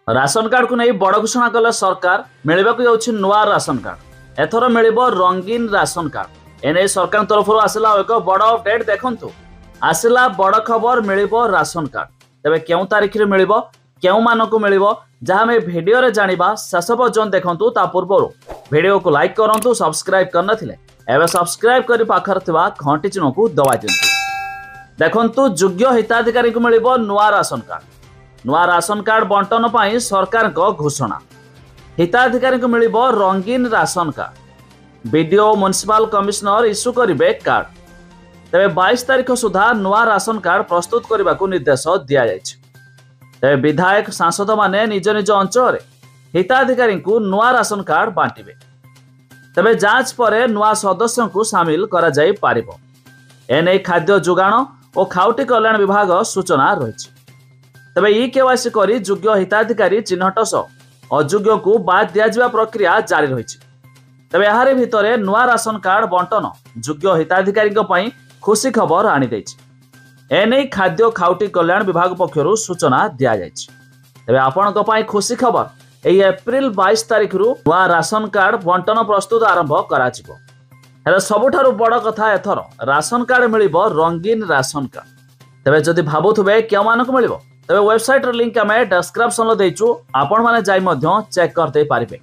Ration card को नहीं बड़ घोषणा कले सरकार मिलवाक जाउछि नुआ राशन कार्ड। एथर मिलिबो रंगीन राशन कार्ड। एने सरकार तरफ आसला एक बड़ अपडेट देखंतु। आसला बड़ खबर मिलिबो राशन कार्ड। तबे केउ तारिख रे मिलिबो केउ मानको मिलिबो जहा में वीडियो रे जानिबा शेष पर्यंत देखंतु। ता पूर्व वीडियो को लाइक करंतु, सब्सक्राइब करना थिले एबे सब्सक्राइब करी पाखर थिबा घंटी चिन्ह को दबाइ दियंतु। देखंतु योग्य हिताधिकारी को मिलिबो नुआ राशन कार्ड। नुआ राशन कार्ड बंटन पर सरकार को घोषणा। हिताधिकारी को मिलिबो रंगीन ration card. BDO municipal commissioner issue करिवे कार्ड। तबे 22 तारिख सुधा नुआ राशन कार्ड प्रस्तुत करने को निर्देश दिया जायछि। तबे विधायक सांसद माने निज निज अंचल रे हिताधिकारी को नुआ राशन कार्ड बांटिबे। तबे जांच परे नुआ सदस्य को शामिल करा जाई पारिबो। एने खाद्य जोगाण और खाउटी कल्याण विभाग सूचना रही। तबे ई-केवाईसी करी योग्य हिताधिकारी चिन्हट सह अयोग्य को बाद दिया प्रक्रिया जारी रही। तबे यार भितरे नुआ राशन कार्ड बंटन योग्य हिताधिकारी खुशी खबर आनी देछि। एने खाद्य खाउटी कल्याण विभाग पक्षरु सूचना दिया जायछि। तबे आपनक पई खुशी खबर एई एप्रिल 22 तारिख रु नुआ राशन कार्ड बंटन प्रस्तुत आरंभ करा जिवो। हेले सबुठारु बड़ कथा एथर राशन कार्ड मिलिबो रंगीन राशन कार्ड। तबे जदि भाबुथबे केउ मानक मिलिबो तबे वेबसाइट लिंक आम डिस्क्रिप्शन देचु, आपण माने जाई मध्य चेक करते पारिबे।